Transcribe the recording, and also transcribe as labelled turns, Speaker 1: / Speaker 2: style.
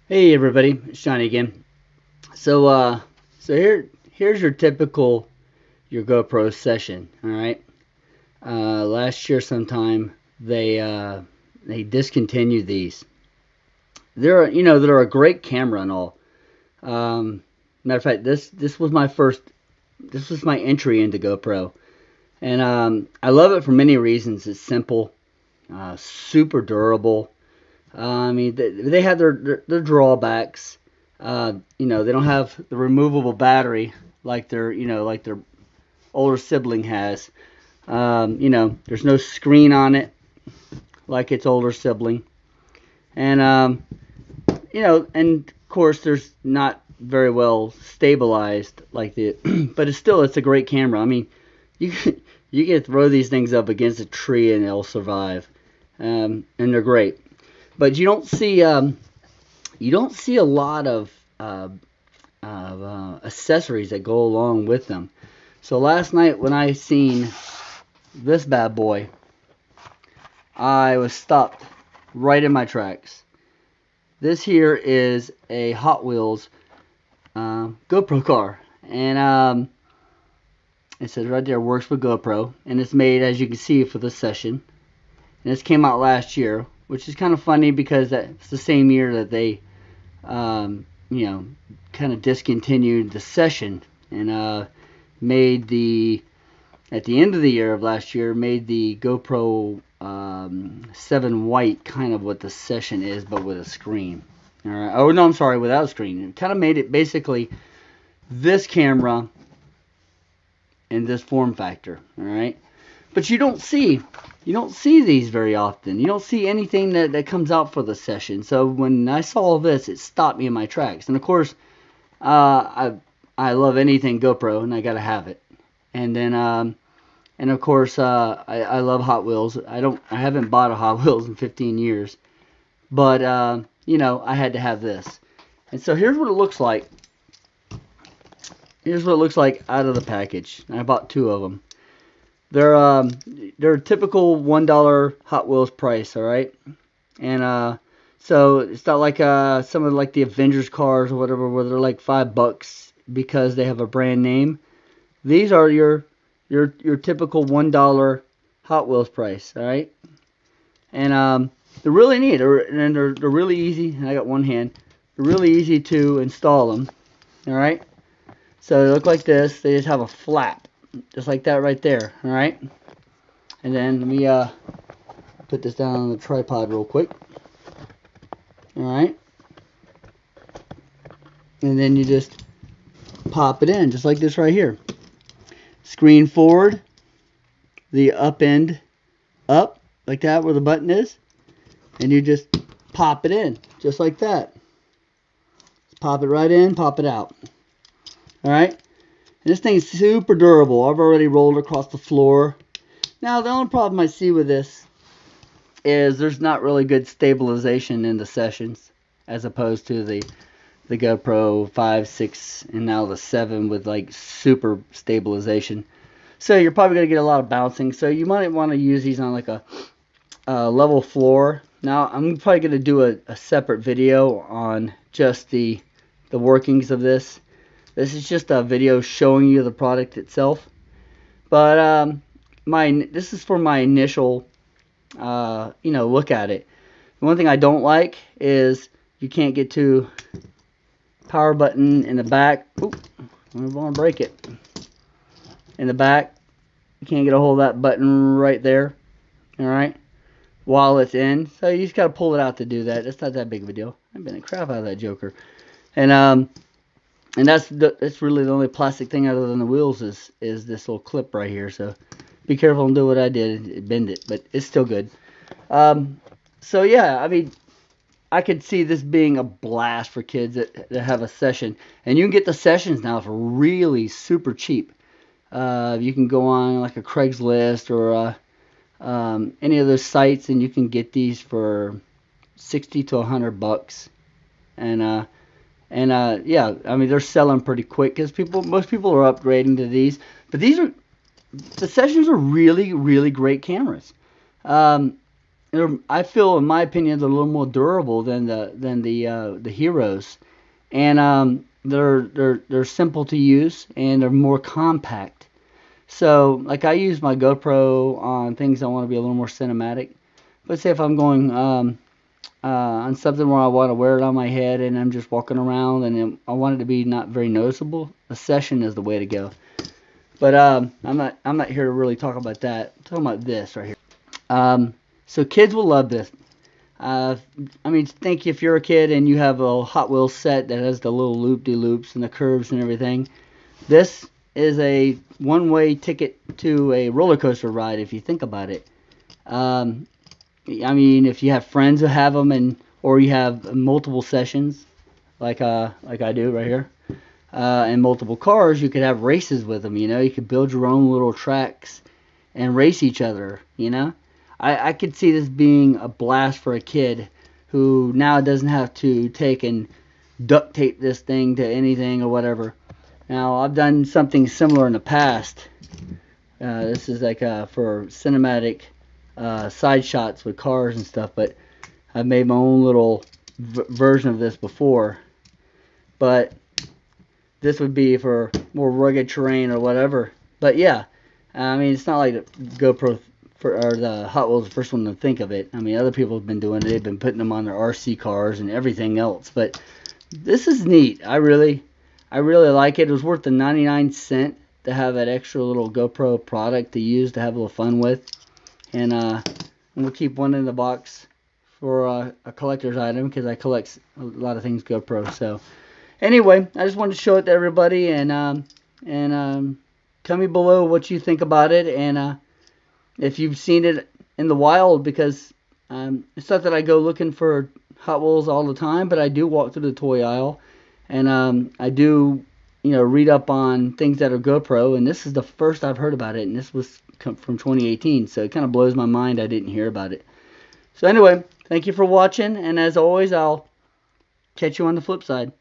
Speaker 1: Hey everybody, it's Johnny again. So here's your typical your GoPro session. All right. Last year sometime they discontinued these. They're a great camera and all. Matter of fact, this was my first. This was my entry into GoPro, and I love it for many reasons. It's simple, super durable. I mean, they have their drawbacks. They don't have the removable battery like their older sibling has. There's no screen on it like its older sibling, and and of course, there's not very well stabilized like the, but it's a great camera. I mean, you you can throw these things up against a tree and they'll survive, and they're great. But you don't see a lot of accessories that go along with them. So last night when I seen this bad boy, I was stopped right in my tracks. This here is a Hot Wheels GoPro car, and it says right there works with GoPro, and it's made, as you can see, for this session. And this came out last year, which is kind of funny because that's the same year that they kind of discontinued the session, and made the at the end of the year of last year made the GoPro 7 white, kind of what the session is, but with a screen. All right. Oh no, I'm sorry, without a screen. It kind of made it basically this camera in this form factor. All right. But you don't see these very often. You don't see anything that comes out for the session. So when I saw this, it stopped me in my tracks. And of course, I love anything GoPro, and I gotta have it. And then and of course, I love Hot Wheels. I haven't bought a Hot Wheels in 15 years, but I had to have this. And so here's what it looks like. Here's what it looks like out of the package. I bought two of them. They're a typical $1 Hot Wheels price, all right? And so it's not like some of like the Avengers cars or whatever, where they're like $5 because they have a brand name. These are your typical $1 Hot Wheels price, all right? And they're really neat, and they're really easy. I got one hand. They're really easy to install them, all right? So they look like this. They just have a flap, just like that right there, all right? And then let me put this down on the tripod real quick. All right. And then you just pop it in, just like this right here. Screen forward, the up end up, like that where the button is. And you just pop it in, just like that. Just pop it right in, pop it out. All right. And this thing's super durable. I've already rolled across the floor. Now, the only problem I see with this is there's not really good stabilization in the sessions, as opposed to the GoPro 5, 6, and now the 7 with like super stabilization. So you're probably going to get a lot of bouncing. So you might want to use these on like a level floor. Now, I'm probably going to do a separate video on just the workings of this. This is just a video showing you the product itself. But this is for my initial look at it. The one thing I don't like is you can't get to power button in the back. Oop, I don't want to break it. In the back, you can't get a hold of that button right there. All right, while it's in, so you just gotta pull it out to do that. It's not that big of a deal. I've been the crap out of that joker, and that's really the only plastic thing other than the wheels is this little clip right here. So be careful and do what I did, bend it, but it's still good. So yeah, I mean, I could see this being a blast for kids that have a session. And you can get the sessions now for really super cheap. You can go on like a Craigslist or any of those sites, and you can get these for $60 to $100. And yeah, I mean, they're selling pretty quick because most people are upgrading to these. But the sessions are really, really great cameras. I feel, in my opinion, they're a little more durable than the Heroes, and they're simple to use and they're more compact. So like I use my GoPro on things I want to be a little more cinematic. Let's say if I'm going on something where I want to wear it on my head and I'm just walking around and I want it to be not very noticeable, a session is the way to go. But I'm not here to really talk about that. I'm talking about this right here. So kids will love this. Uh, I mean, think if you're a kid and you have a Hot Wheels set that has the little loop-de-loops and the curves and everything. This is a one-way ticket to a roller coaster ride if you think about it. I mean, if you have friends who have them, or you have multiple sessions, like I do right here, and multiple cars, you could have races with them. You could build your own little tracks and race each other. I could see this being a blast for a kid who now doesn't have to take and duct tape this thing to anything or whatever. Now, I've done something similar in the past. This is like for cinematic side shots with cars and stuff, but I've made my own little version of this before. But this would be for more rugged terrain or whatever. But yeah, I mean, it's not like the GoPro or the Hot Wheels the first one to think of it. I mean, other people have been doing it. They've been putting them on their RC cars and everything else. But this is neat. I really like it. It was worth the 99 cents to have that extra little GoPro product to use to have a little fun with. And we'll keep one in the box for a collector's item because I collect a lot of things GoPro. So anyway, I just wanted to show it to everybody, and tell me below what you think about it, and if you've seen it in the wild, because it's not that I go looking for Hot Wheels all the time, but I do walk through the toy aisle, and I do read up on things that are GoPro, and this is the first I've heard about it, and this was from 2018, so it kind of blows my mind I didn't hear about it. So anyway, thank you for watching, and as always, I'll catch you on the flip side.